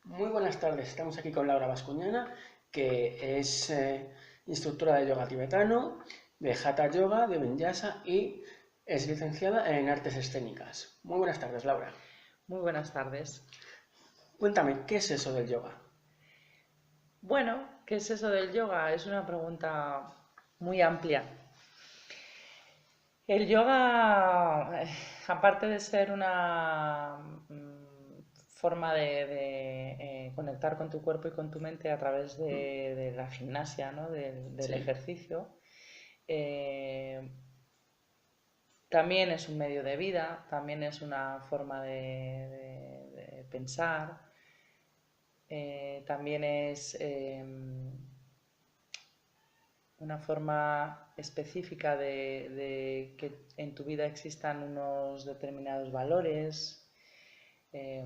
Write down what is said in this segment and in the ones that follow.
Muy buenas tardes, estamos aquí con Laura Bascuñana, que es instructora de yoga tibetano, de Hatha Yoga, de Vinyasa y es licenciada en artes escénicas. Muy buenas tardes, Laura. Muy buenas tardes. Cuéntame, ¿qué es eso del yoga? Bueno, ¿qué es eso del yoga? Es una pregunta muy amplia. El yoga, aparte de ser una forma de conectar con tu cuerpo y con tu mente a través Mm. de la gimnasia, ¿no? Del Sí. ejercicio, eh, también es un medio de vida, también es una forma de pensar, también es una forma específica de que en tu vida existan unos determinados valores. eh,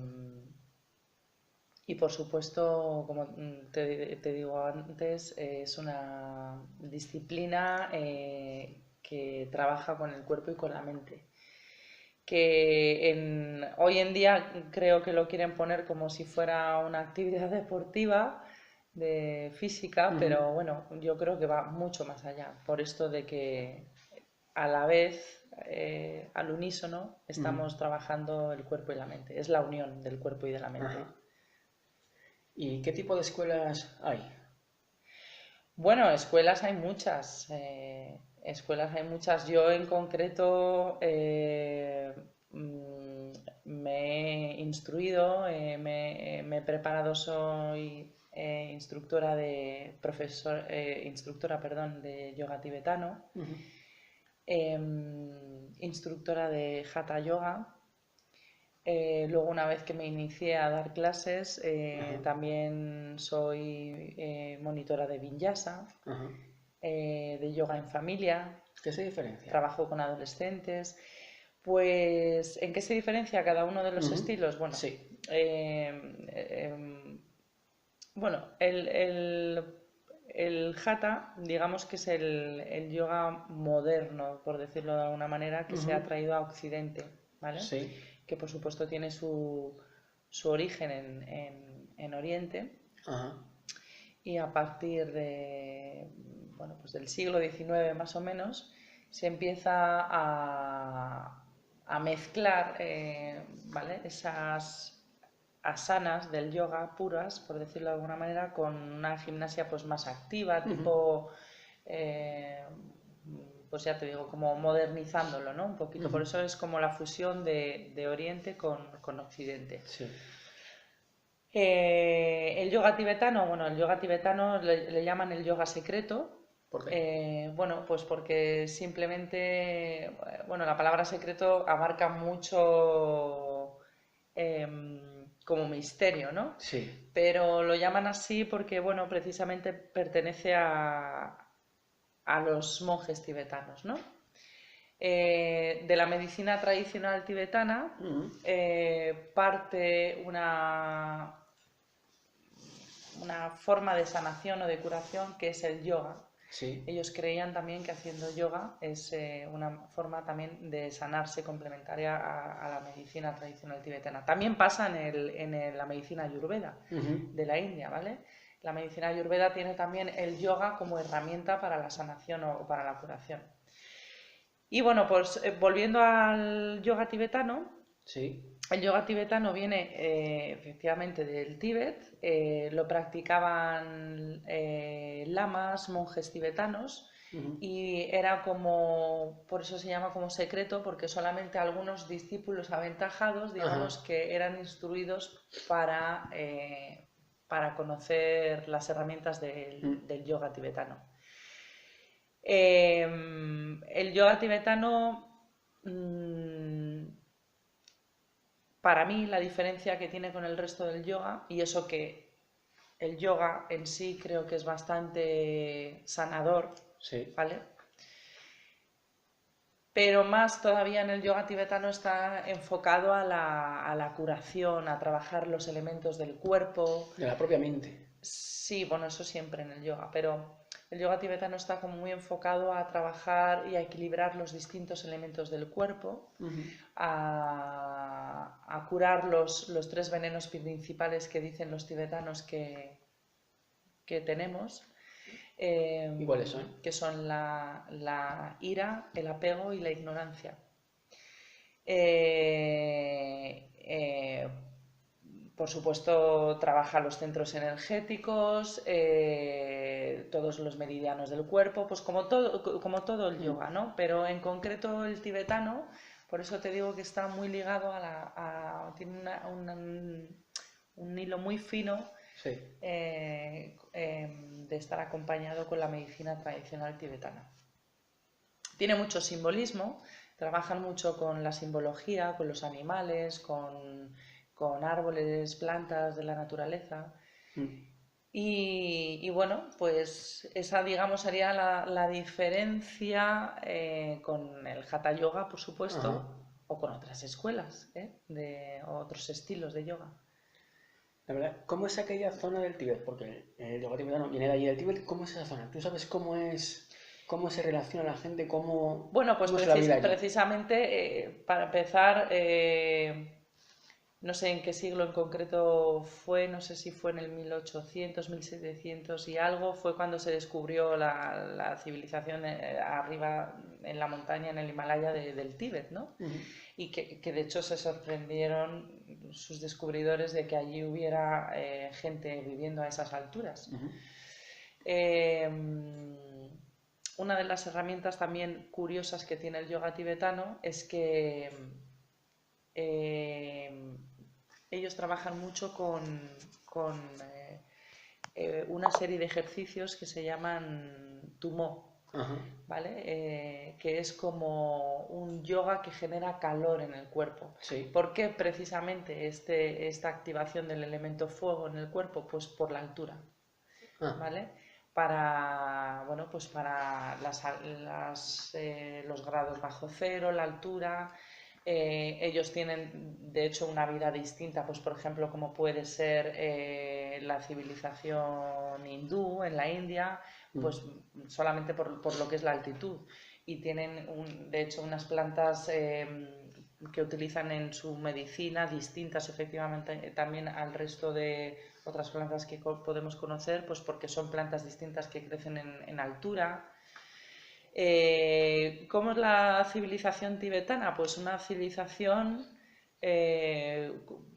y por supuesto, como te digo antes, es una disciplina que trabaja con el cuerpo y con la mente. Hoy en día creo que lo quieren poner como si fuera una actividad deportiva de física, Ujú. pero bueno, yo creo que va mucho más allá, por esto de que a la vez, al unísono, Ujú. estamos trabajando el cuerpo y la mente. Es la unión del cuerpo y de la Ajá. mente. ¿Y qué tipo de escuelas hay? Bueno, escuelas hay muchas. Escuelas hay muchas. Yo en concreto me he instruido, me he preparado, soy instructora, perdón, de yoga tibetano, Ujú. instructora de hatha yoga. Luego, una vez que me inicié a dar clases, Ajá. también soy monitora de Vinyasa, Ajá. de yoga en familia, ¿Qué se diferencia? trabajo con adolescentes. Pues, ¿en qué se diferencia cada uno de los Ujú. estilos? Bueno, Sí. eh, eh, bueno, el hatha, digamos que es el yoga moderno, por decirlo de alguna manera, que se Ujú. ha traído a Occidente, ¿vale? Sí. Que por supuesto tiene su origen en Oriente, Ajá. y a partir bueno, pues del siglo XIX más o menos se empieza a mezclar, ¿vale? Esas asanas del yoga puras, por decirlo de alguna manera, con una gimnasia pues más activa, Ujú. tipo, eh, pues ya te digo, como modernizándolo, ¿no? Un poquito. Ujú. Por eso es como la fusión de Oriente con Occidente. Sí. El yoga tibetano, bueno, el yoga tibetano le llaman el yoga secreto. ¿Por qué? Bueno, pues porque simplemente, bueno, la palabra secreto abarca mucho como misterio, ¿no? Sí. Pero lo llaman así porque, bueno, precisamente pertenece a los monjes tibetanos, ¿no? De la medicina tradicional tibetana Ujú. parte una forma de sanación o de curación que es el yoga. Sí. Ellos creían también que haciendo yoga es una forma también de sanarse complementaria a la medicina tradicional tibetana. También pasa la medicina ayurveda Ujú. de la India, ¿vale? La medicina ayurveda tiene también el yoga como herramienta para la sanación o para la curación. Y bueno, pues volviendo al yoga tibetano, Sí. el yoga tibetano viene efectivamente del Tíbet, lo practicaban lamas, monjes tibetanos, Ujú. y era como, por eso se llama como secreto, porque solamente algunos discípulos aventajados, Ajá. digamos, que eran instruidos para conocer las herramientas Mm. del yoga tibetano. El yoga tibetano, mm, para mí, la diferencia que tiene con el resto del yoga, y eso que el yoga en sí creo que es bastante sanador, Sí. ¿vale? pero más todavía en el yoga tibetano está enfocado a la curación, a trabajar los elementos del cuerpo. De la propia mente. Sí, bueno, eso siempre en el yoga, pero el yoga tibetano está como muy enfocado a trabajar y a equilibrar los distintos elementos del cuerpo, a curar los 3 venenos principales que dicen los tibetanos que tenemos. ¿Y cuáles son? Que son la ira, el apego y la ignorancia. Por supuesto, trabaja los centros energéticos, todos los meridianos del cuerpo, pues como todo el yoga, ¿no? Pero en concreto el tibetano, por eso te digo que está muy ligado tiene un hilo muy fino. Sí. De estar acompañado con la medicina tradicional tibetana. Tiene mucho simbolismo, trabajan mucho con la simbología, con los animales, con árboles, plantas de la naturaleza. Y bueno, pues esa, digamos, sería la diferencia con el Hatha Yoga, por supuesto, o con otras escuelas, de otros estilos de yoga. La verdad, ¿cómo es aquella zona del Tíbet? Porque el yoga tibetano viene de allí del Tíbet. ¿Cómo es esa zona? ¿Tú sabes cómo se relaciona la gente? Bueno, pues ¿cómo es la vida allí? precisamente, para empezar, no sé en qué siglo en concreto fue, no sé si fue en el 1800, 1700 y algo, fue cuando se descubrió la civilización arriba en la montaña, en el Himalaya del Tíbet, ¿no? Y que de hecho se sorprendieron sus descubridores de que allí hubiera gente viviendo a esas alturas. Una de las herramientas también curiosas que tiene el yoga tibetano es que ellos trabajan mucho con una serie de ejercicios que se llaman tummo, ¿vale? Que es como un yoga que genera calor en el cuerpo. Sí. ¿Por qué precisamente esta activación del elemento fuego en el cuerpo? Pues por la altura, ¿vale? Para, bueno, pues para los grados bajo cero, la altura. Ellos tienen, de hecho, una vida distinta, pues por ejemplo, como puede ser la civilización hindú en la India, pues solamente por lo que es la altitud. Y tienen, de hecho, unas plantas que utilizan en su medicina distintas, efectivamente, también al resto de otras plantas que podemos conocer, pues porque son plantas distintas que crecen en altura. ¿Cómo es la civilización tibetana? Pues una civilización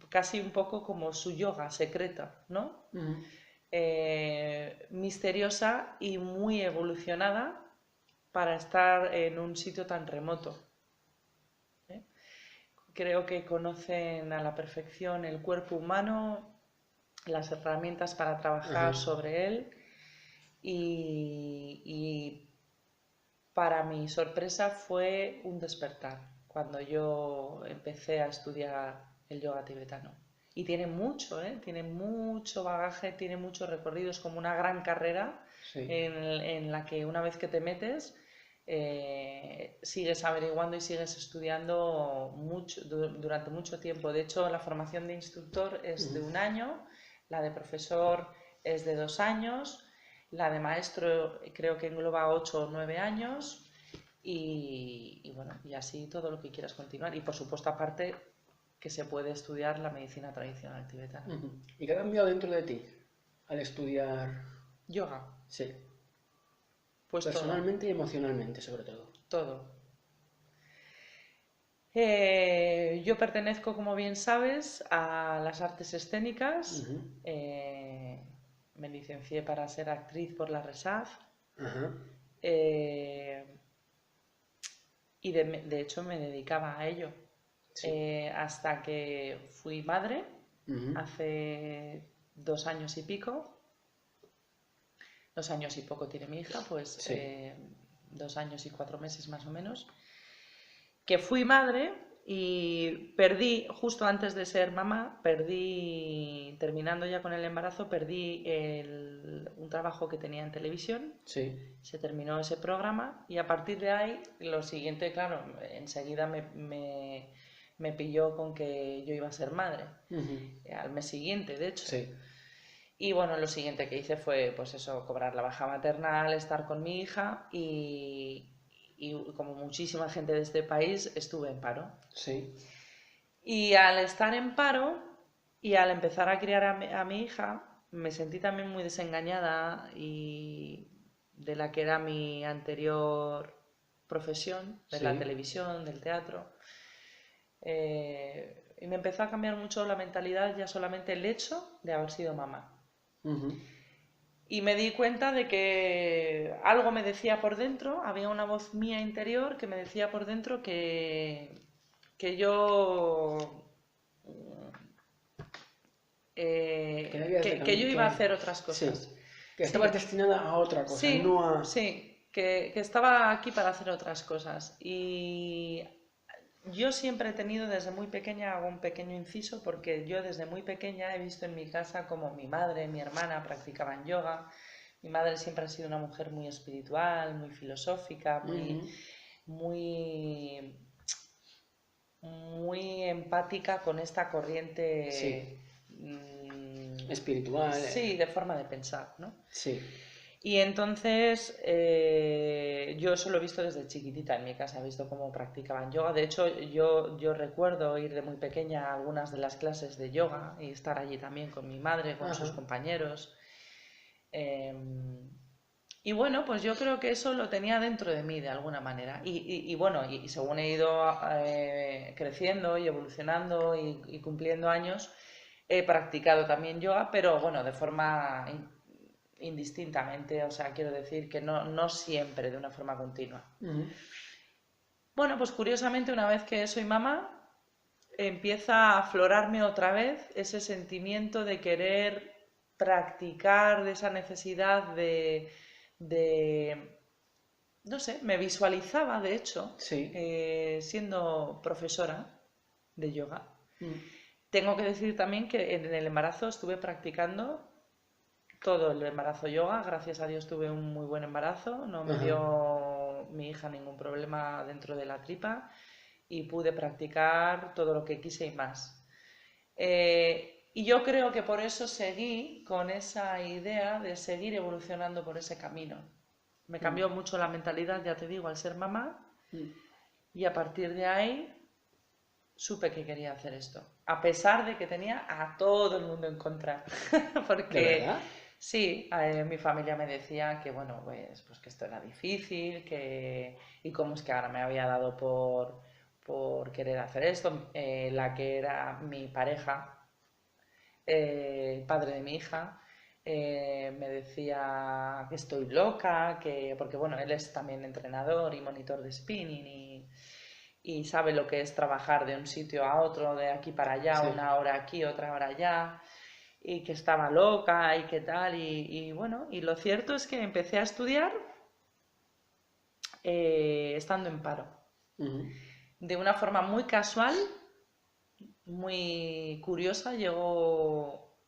casi un poco como su yoga secreta, ¿no? Misteriosa y muy evolucionada para estar en un sitio tan remoto. Creo que conocen a la perfección el cuerpo humano, las herramientas para trabajar sobre él y para mi sorpresa fue un despertar cuando yo empecé a estudiar el yoga tibetano. Y tiene mucho, tiene mucho bagaje, tiene mucho recorrido, es como una gran carrera en la que una vez que te metes sigues averiguando y sigues estudiando durante mucho tiempo. De hecho, la formación de instructor es de 1 año, la de profesor es de 2 años, la de maestro creo que engloba 8 o 9 años y bueno, y así todo lo que quieras continuar. Y por supuesto, aparte, que se puede estudiar la medicina tradicional tibetana. ¿Y qué ha cambiado dentro de ti al estudiar yoga? Sí. Pues personalmente todo. Y emocionalmente, sobre todo. Todo. Yo pertenezco, como bien sabes, a las artes escénicas. Me licencié para ser actriz por la RESAF. Y de hecho me dedicaba a ello. Hasta que fui madre hace 2 años y pico. 2 años y poco tiene mi hija, pues 2 años y 4 meses más o menos. Que fui madre y perdí, justo antes de ser mamá, terminando ya con el embarazo, perdí el un trabajo que tenía en televisión, Sí. se terminó ese programa y a partir de ahí, lo siguiente, claro, enseguida me pilló con que yo iba a ser madre, al mes siguiente, de hecho. Sí. Y bueno, lo siguiente que hice fue, pues eso, cobrar la baja maternal, estar con mi hija y como muchísima gente de este país, estuve en paro. Sí. Y al estar en paro y al empezar a criar a mi hija, me sentí también muy desengañada y de la que era mi anterior profesión, de la Sí. televisión, del teatro. Y me empezó a cambiar mucho la mentalidad ya solamente el hecho de haber sido mamá. Y me di cuenta de que algo me decía por dentro, había una voz mía interior que me decía por dentro que yo que yo iba a hacer otras cosas. Sí. Que estabas Sí, destinada a otra cosa, sí, no a... sí, que estaba aquí para hacer otras cosas. Y yo siempre he tenido desde muy pequeña, hago un pequeño inciso, porque yo desde muy pequeña he visto en mi casa como mi madre, mi hermana practicaban yoga. Mi madre siempre ha sido una mujer muy espiritual, muy filosófica, muy, muy empática con esta corriente. Sí. Espiritual. Sí, de forma de pensar, ¿no? Sí. Y entonces yo eso lo he visto desde chiquitita en mi casa, he visto cómo practicaban yoga. De hecho, yo recuerdo ir de muy pequeña a algunas de las clases de yoga y estar allí también con mi madre, con sus compañeros. Y bueno, pues yo creo que eso lo tenía dentro de mí de alguna manera. Y bueno, y según he ido creciendo y evolucionando y cumpliendo años, he practicado también yoga, pero bueno, de forma indistintamente, o sea, quiero decir que no siempre de una forma continua. Bueno, pues curiosamente una vez que soy mamá, empieza a aflorarme otra vez ese sentimiento de querer practicar, de esa necesidad no sé, me visualizaba de hecho Sí. siendo profesora de yoga. Tengo que decir también que en el embarazo estuve practicando todo el embarazo yoga, gracias a Dios tuve un muy buen embarazo, no me dio mi hija ningún problema dentro de la tripa y pude practicar todo lo que quise y más. Y yo creo que por eso seguí con esa idea de seguir evolucionando por ese camino. Me cambió mucho la mentalidad, ya te digo, al ser mamá y a partir de ahí supe que quería hacer esto, a pesar de que tenía a todo el mundo en contra. Porque ¿De verdad? sí, mi familia me decía que bueno, pues que esto era difícil, y cómo es que ahora me había dado por querer hacer esto. La que era mi pareja, el padre de mi hija, me decía que estoy loca, porque bueno, él es también entrenador y monitor de spinning y sabe lo que es trabajar de un sitio a otro, de aquí para allá, Sí. una hora aquí, otra hora allá, y que estaba loca y qué tal. Y bueno, y lo cierto es que empecé a estudiar estando en paro. De una forma muy casual, muy curiosa, llegó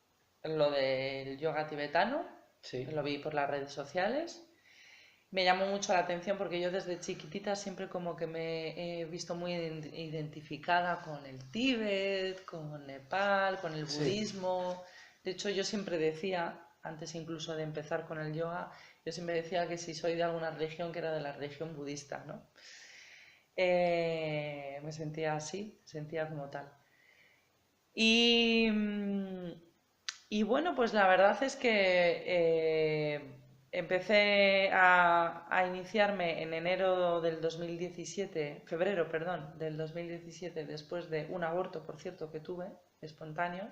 lo del yoga tibetano, Sí. lo vi por las redes sociales. Me llamó mucho la atención porque yo desde chiquitita siempre como que me he visto muy identificada con el Tíbet, con Nepal, con el budismo. De hecho, yo siempre decía, antes incluso de empezar con el yoga, yo siempre decía que si soy de alguna religión, que era de la religión budista, ¿no? Me sentía así, sentía como tal. Y, y bueno, pues la verdad es que empecé a iniciarme en enero del 2017, febrero, perdón, del 2017, después de un aborto, por cierto, que tuve, espontáneo,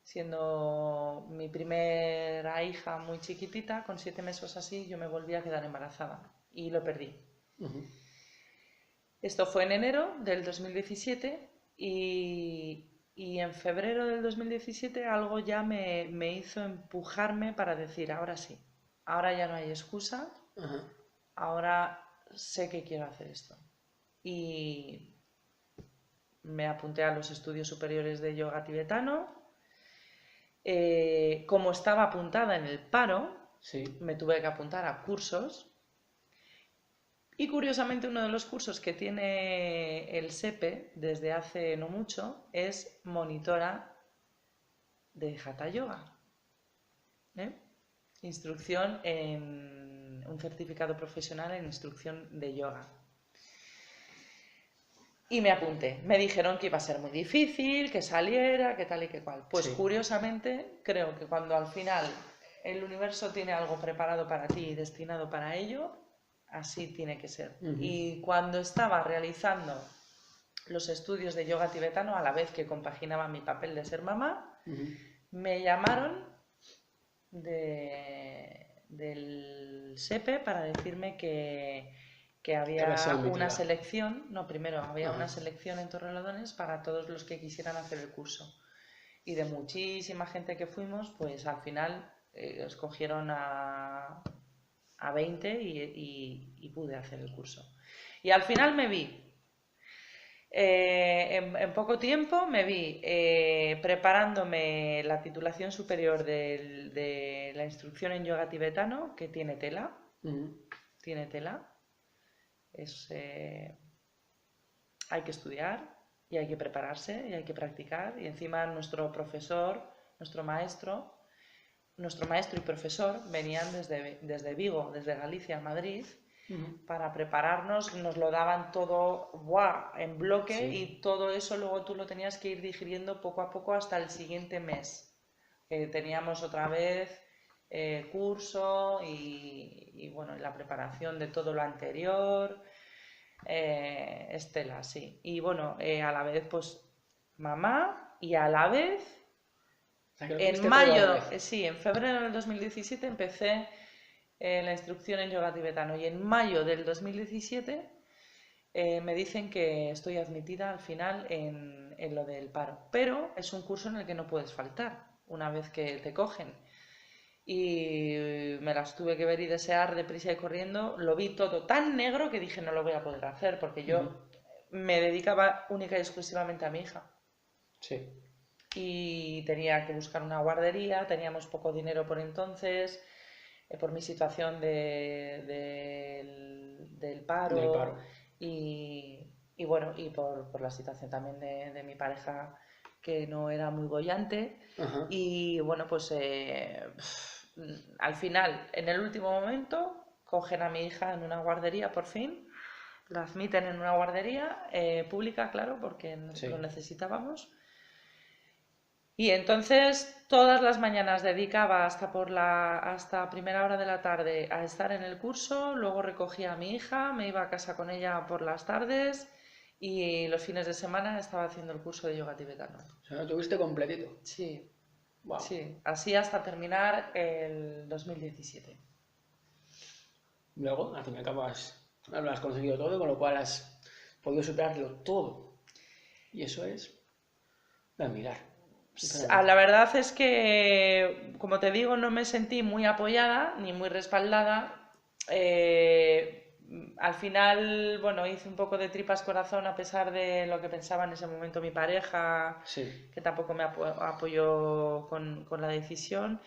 siendo mi primera hija muy chiquitita, con 7 meses así, yo me volví a quedar embarazada y lo perdí. Esto fue en enero del 2017 y en febrero del 2017 algo ya me hizo empujarme para decir, ahora sí, ahora ya no hay excusa, ahora sé que quiero hacer esto. Y me apunté a los estudios superiores de yoga tibetano, como estaba apuntada en el paro, Sí. me tuve que apuntar a cursos. Y curiosamente uno de los cursos que tiene el SEPE desde hace no mucho es monitora de Hatha Yoga. Instrucción en un certificado profesional en instrucción de yoga. Y me apunté. Me dijeron que iba a ser muy difícil, que saliera, que tal y que cual. Pues Sí. curiosamente, creo que cuando al final el universo tiene algo preparado para ti y destinado para ello, así tiene que ser. Y cuando estaba realizando los estudios de yoga tibetano, a la vez que compaginaba mi papel de ser mamá, me llamaron del SEPE para decirme que había una selección, no, primero había una selección en Torrelodones para todos los que quisieran hacer el curso. Y de muchísima gente que fuimos, pues al final escogieron a 20 y pude hacer el curso. Y al final me vi, en poco tiempo me vi preparándome la titulación superior de la instrucción en yoga tibetano, que tiene tela. Tiene tela. Hay que estudiar y hay que prepararse y hay que practicar. Y encima nuestro profesor, nuestro maestro y profesor venían desde Vigo, desde Galicia a Madrid, para prepararnos. Nos lo daban todo en bloque, sí. Y todo eso luego tú lo tenías que ir digiriendo poco a poco hasta el siguiente mes. Teníamos otra vez curso y bueno, la preparación de todo lo anterior. Estela, sí. Y bueno, a la vez pues mamá y a la vez en mayo, sí, en febrero del 2017 empecé la instrucción en yoga tibetano y en mayo del 2017 me dicen que estoy admitida al final en lo del paro, pero es un curso en el que no puedes faltar una vez que te cogen. Y me las tuve que ver y desear deprisa y corriendo. Lo vi todo tan negro que dije no lo voy a poder hacer porque yo me dedicaba única y exclusivamente a mi hija. Sí. Y tenía que buscar una guardería, teníamos poco dinero por entonces, por mi situación del paro. Y bueno, y por la situación también de mi pareja, que no era muy boyante. Y bueno, pues al final, en el último momento, cogen a mi hija en una guardería por fin, la admiten en una guardería pública, claro, porque lo necesitábamos. Y entonces todas las mañanas dedicaba hasta primera hora de la tarde a estar en el curso, luego recogía a mi hija, me iba a casa con ella por las tardes y los fines de semana estaba haciendo el curso de yoga tibetano. O sea, ¿lo tuviste completito? Sí. Wow. Sí, así hasta terminar el 2017. Luego, al fin y al cabo, lo has conseguido todo, con lo cual has podido superarlo todo. Y eso es de admirar. La verdad es que, como te digo, no me sentí muy apoyada ni muy respaldada. Al final, bueno, hice un poco de tripas corazón a pesar de lo que pensaba en ese momento mi pareja, que tampoco me apoyó con la decisión.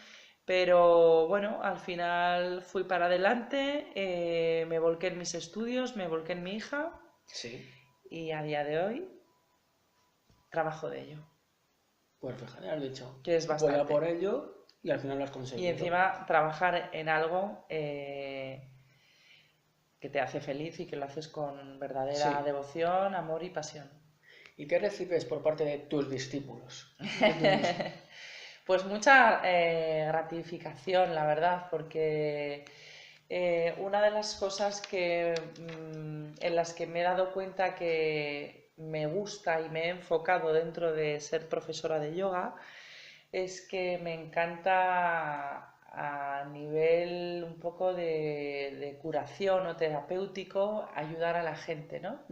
Pero bueno, al final fui para adelante, me volqué en mis estudios, me volqué en mi hija. Y a día de hoy trabajo de ello. Pues fíjate, has dicho, que es bastante. voy a por ello y al final lo has conseguido. Y encima trabajar en algo que te hace feliz y que lo haces con verdadera devoción, amor y pasión. ¿Y qué recibes por parte de tus discípulos? Pues mucha gratificación, la verdad, porque una de las cosas en las que me he dado cuenta que me gusta y me he enfocado dentro de ser profesora de yoga es que me encanta a nivel un poco de curación o terapéutico ayudar a la gente, ¿no?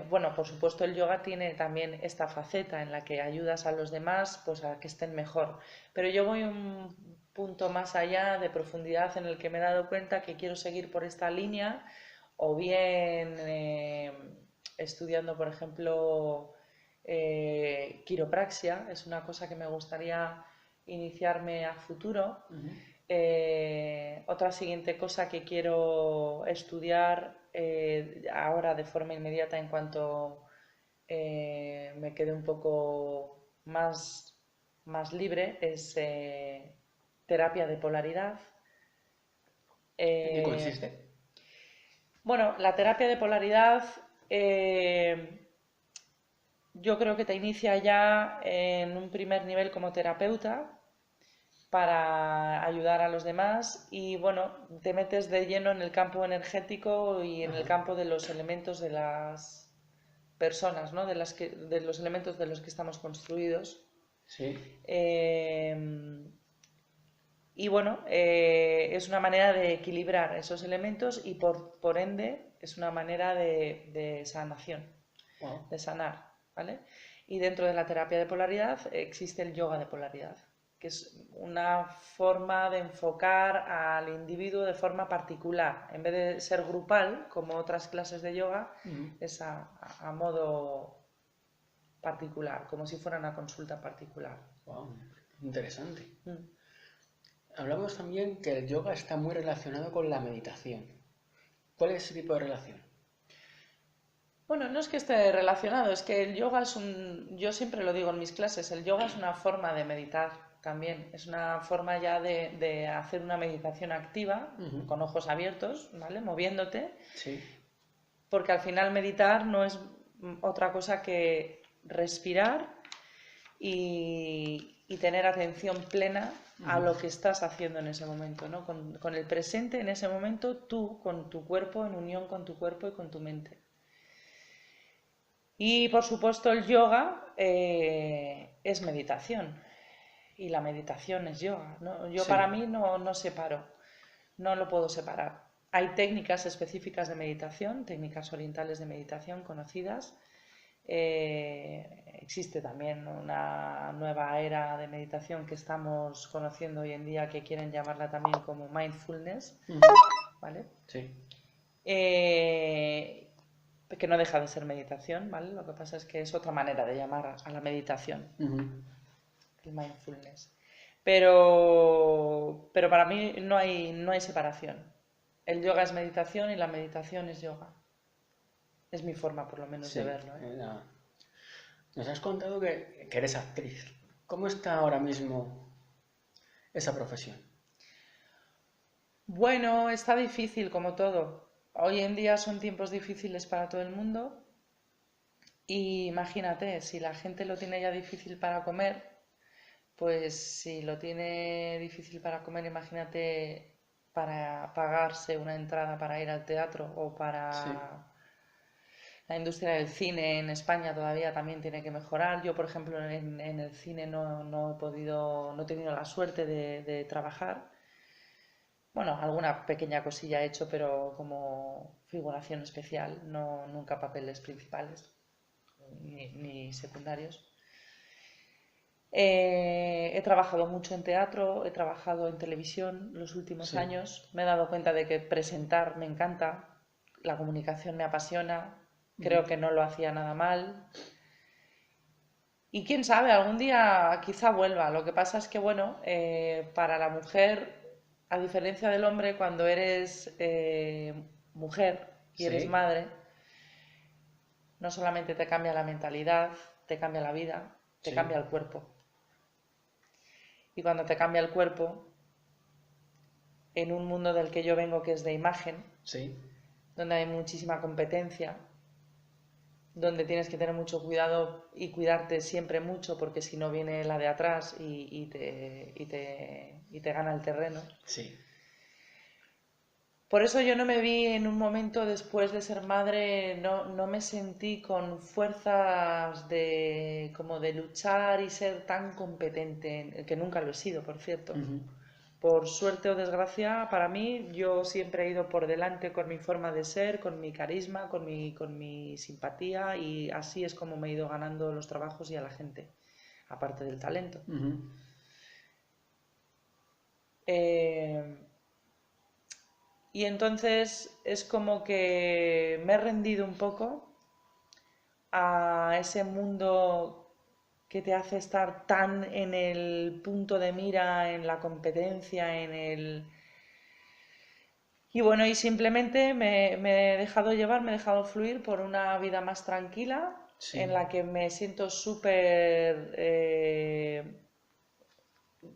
Bueno, por supuesto el yoga tiene también esta faceta en la que ayudas a los demás pues a que estén mejor, pero yo voy un punto más allá de profundidad en el que me he dado cuenta que quiero seguir por esta línea o bien estudiando, por ejemplo, quiropraxia. Es una cosa que me gustaría iniciarme a futuro. Ujú. Otra siguiente cosa que quiero estudiar ahora de forma inmediata en cuanto me quede un poco más libre es terapia de polaridad. ¿En qué consiste? Bueno, la terapia de polaridad yo creo que te inicia ya en un primer nivel como terapeuta para ayudar a los demás y bueno, te metes de lleno en el campo energético y en el Ajá. campo de los elementos de las personas, ¿no? De los elementos de los que estamos construidos. Sí. Y bueno, es una manera de equilibrar esos elementos y por ende es una manera de sanación, Wow. de sanar, ¿vale? Y dentro de la terapia de polaridad existe el yoga de polaridad, que es una forma de enfocar al individuo de forma particular. En vez de ser grupal, como otras clases de yoga, Ujú. es a modo particular, como si fuera una consulta particular. Wow. Interesante. Mm. Hablamos también que el yoga está muy relacionado con la meditación. ¿Cuál es ese tipo de relación? Bueno, no es que esté relacionado, es que el yoga yo siempre lo digo en mis clases, el yoga es una forma de meditar también, es una forma ya de hacer una meditación activa, Ujú. con ojos abiertos, ¿vale? Moviéndote, Sí. porque al final meditar no es otra cosa que respirar y tener atención plena a Ujú. lo que estás haciendo en ese momento, ¿no? Con el presente en ese momento, tú, con tu cuerpo, en unión con tu cuerpo y con tu mente. Y por supuesto el yoga es meditación y la meditación es yoga, ¿no? Yo para Sí. mí no separo, no lo puedo separar. Hay técnicas específicas de meditación, técnicas orientales de meditación conocidas. Existe también una nueva era de meditación que estamos conociendo hoy en día que quieren llamarla también como mindfulness, Ujú. ¿vale? Sí. Que no deja de ser meditación, ¿vale? Lo que pasa es que es otra manera de llamar a la meditación, Ujú. el mindfulness. Pero para mí no hay separación. El yoga es meditación y la meditación es yoga. Es mi forma, por lo menos, de Sí. verlo, ¿eh? Nos has contado que eres actriz. ¿Cómo está ahora mismo esa profesión? Bueno, está difícil como todo. Hoy en día son tiempos difíciles para todo el mundo y imagínate, si la gente lo tiene ya difícil para comer, pues si lo tiene difícil para comer, imagínate para pagarse una entrada para ir al teatro o Sí. para la industria del cine en España todavía también tiene que mejorar. Yo, por ejemplo, en el cine no he tenido la suerte de trabajar. Bueno, alguna pequeña cosilla he hecho, pero como figuración especial, no nunca papeles principales ni secundarios. He trabajado mucho en teatro, he trabajado en televisión los últimos Sí. años. Me he dado cuenta de que presentar me encanta, la comunicación me apasiona, Ujú. creo que no lo hacía nada mal. Y quién sabe, algún día quizá vuelva. Lo que pasa es que, bueno, para la mujer, a diferencia del hombre, cuando eres mujer y eres Sí. madre, no solamente te cambia la mentalidad, te cambia la vida, te cambia Sí. el cuerpo. Y cuando te cambia el cuerpo, en un mundo del que yo vengo que es de imagen, Sí. donde hay muchísima competencia, donde tienes que tener mucho cuidado y cuidarte siempre mucho porque si no viene la de atrás y te gana el terreno. Sí. Por eso yo no me vi en un momento después de ser madre, no me sentí con fuerzas como de luchar y ser tan competente, que nunca lo he sido, por cierto. Ujú. Por suerte o desgracia, para mí, yo siempre he ido por delante con mi forma de ser, con mi carisma, con mi simpatía y así es como me he ido ganando los trabajos y a la gente, aparte del talento. Ujú. Eh, y entonces es como que me he rendido un poco a ese mundo que te hace estar tan en el punto de mira, en la competencia, en el... Y bueno, y simplemente me he dejado llevar, me he dejado fluir por una vida más tranquila, Sí. en la que me siento súper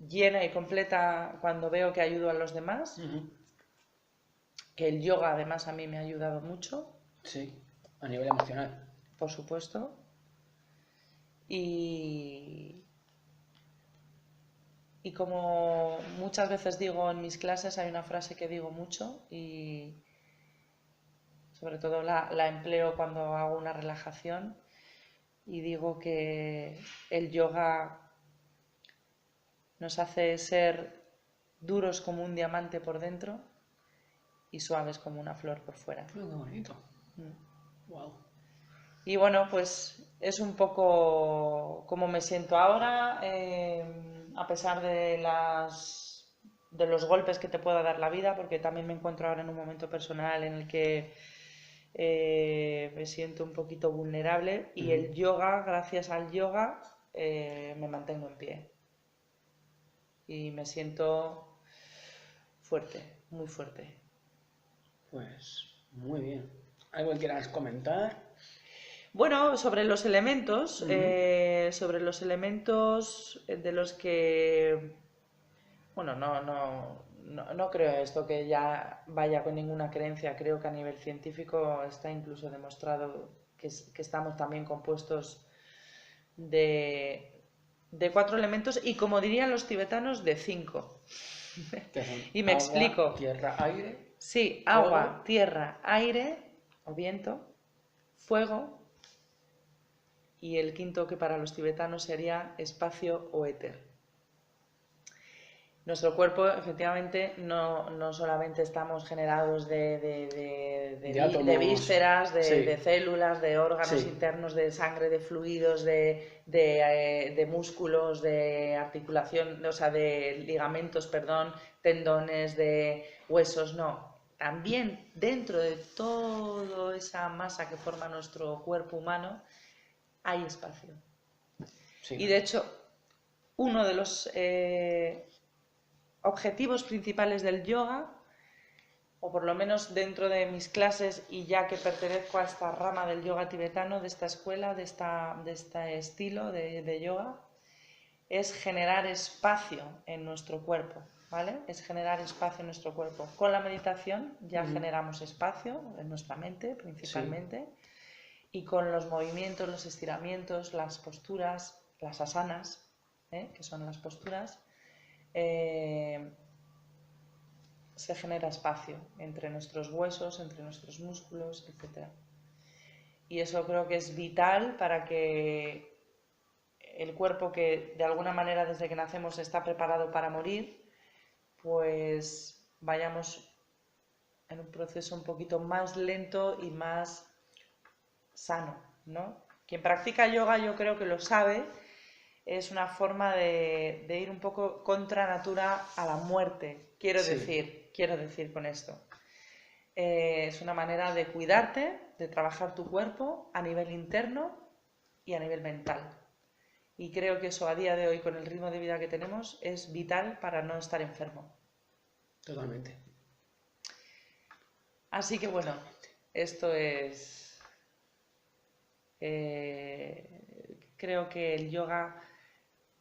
llena y completa cuando veo que ayudo a los demás, que el yoga además a mí me ha ayudado mucho, Sí, a nivel emocional. por supuesto, y, y como muchas veces digo en mis clases, hay una frase que digo mucho y sobre todo la empleo cuando hago una relajación y digo que el yoga nos hace ser duros como un diamante por dentro y suaves como una flor por fuera. Qué bonito. Wow. Y bueno, pues es un poco como me siento ahora, a pesar de de los golpes que te pueda dar la vida, porque también me encuentro ahora en un momento personal en el que me siento un poquito vulnerable y el yoga, gracias al yoga, me mantengo en pie y me siento fuerte, muy fuerte. Pues muy bien. ¿Algo que quieras comentar? Bueno, sobre los elementos, de los que, bueno, no creo esto que ya vaya con ninguna creencia, creo que a nivel científico está incluso demostrado que estamos también compuestos de, de 4 elementos y como dirían los tibetanos, de 5. Que son Y me agua, explico. tierra, aire, Sí, fuego. agua, tierra, aire o viento, fuego y el quinto que para los tibetanos sería espacio o éter. Nuestro cuerpo, efectivamente, no solamente estamos generados De átomos. vísceras, Sí. de células, de órganos Sí. internos, de sangre, de fluidos, de músculos, de articulación, o sea, de ligamentos, perdón, tendones, de huesos, no. También dentro de toda esa masa que forma nuestro cuerpo humano hay espacio. Sí. Y de hecho, uno de los objetivos principales del yoga, o por lo menos dentro de mis clases y ya que pertenezco a esta rama del yoga tibetano, de esta escuela, de este estilo de yoga, es generar espacio en nuestro cuerpo, ¿vale? Es generar espacio en nuestro cuerpo. Con la meditación ya generamos espacio en nuestra mente principalmente, y con los movimientos, los estiramientos, las posturas, las asanas, que son las posturas, se genera espacio entre nuestros huesos, entre nuestros músculos, etc. Y eso creo que es vital para que el cuerpo, que de alguna manera desde que nacemos está preparado para morir, pues vayamos en un proceso un poquito más lento y más sano, ¿no? Quien practica yoga yo creo que lo sabe, es una forma de ir un poco contra natura a la muerte, quiero decir con esto. Es una manera de cuidarte, de trabajar tu cuerpo a nivel interno y a nivel mental. Y creo que eso a día de hoy, con el ritmo de vida que tenemos, es vital para no estar enfermo. Totalmente. Así que bueno, esto es... creo que el yoga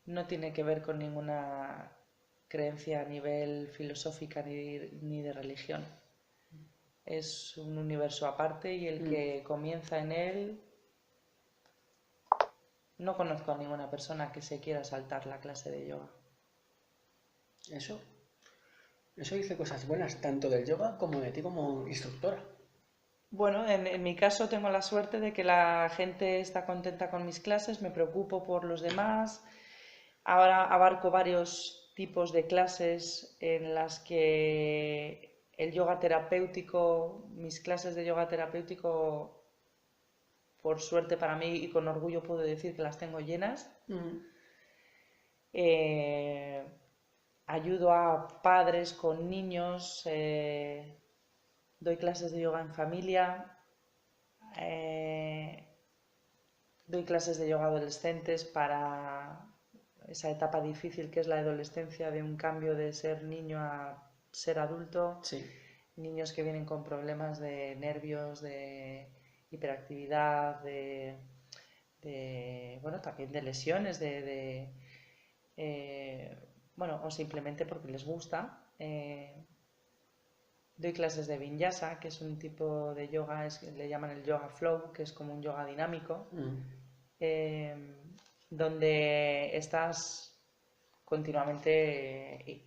no tiene que ver con ninguna creencia a nivel filosófica ni de religión. Es un universo aparte y el que comienza en él... No conozco a ninguna persona que se quiera saltar la clase de yoga. Eso dice cosas buenas tanto del yoga como de ti como instructora. Bueno, en mi caso tengo la suerte de que la gente está contenta con mis clases, me preocupo por los demás. Ahora abarco varios tipos de clases en las que el yoga terapéutico, mis clases de yoga terapéutico, por suerte para mí y con orgullo puedo decir que las tengo llenas. Ayudo a padres con niños, doy clases de yoga en familia, Doy clases de yoga a adolescentes para esa etapa difícil que es la adolescencia, de un cambio de ser niño a ser adulto. Sí. Niños que vienen con problemas de nervios, de hiperactividad, bueno, también de lesiones, bueno, o simplemente porque les gusta. Doy clases de Vinyasa, que es un tipo de yoga, le llaman el yoga flow, que es como un yoga dinámico, donde estás continuamente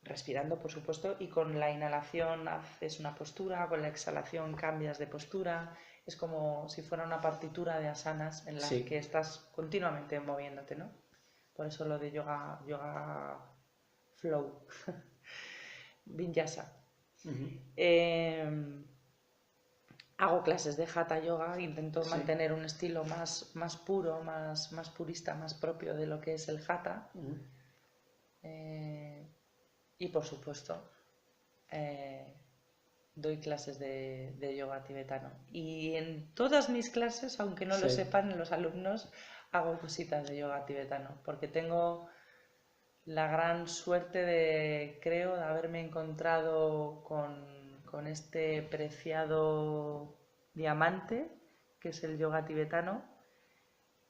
respirando, por supuesto, y con la inhalación haces una postura, con la exhalación cambias de postura. Es como si fuera una partitura de asanas en las que estás continuamente moviéndote, ¿no? Por eso lo de yoga flow. Vinyasa. Hago clases de Hatha Yoga, intento mantener un estilo más puro, más purista, más propio de lo que es el Hatha. Y por supuesto, doy clases de yoga tibetano. Y en todas mis clases, aunque no lo sepan los alumnos, hago cositas de yoga tibetano, porque tengo la gran suerte creo, de haberme encontrado con este preciado diamante, que es el yoga tibetano.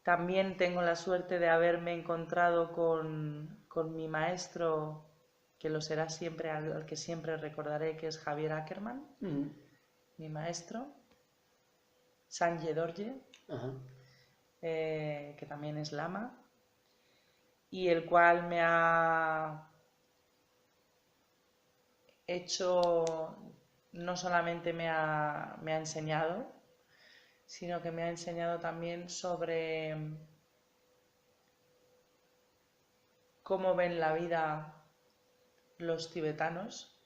También tengo la suerte de haberme encontrado con mi maestro, que lo será siempre, al que siempre recordaré, que es Javier Ackerman, mi maestro, Sanjay Dorje, que también es lama, y el cual me ha hecho, no solamente me ha enseñado, sino que me ha enseñado también sobre cómo ven la vida los tibetanos,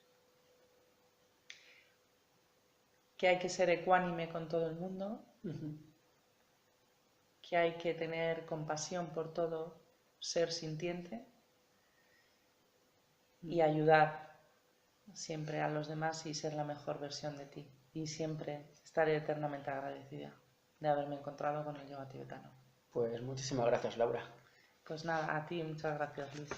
que hay que ser ecuánime con todo el mundo, que hay que tener compasión por todo, ser sintiente y ayudar siempre a los demás y ser la mejor versión de ti. Y siempre estaré eternamente agradecida de haberme encontrado con el yoga tibetano. Pues muchísimas gracias, Laura. Pues nada, a ti muchas gracias, Luis.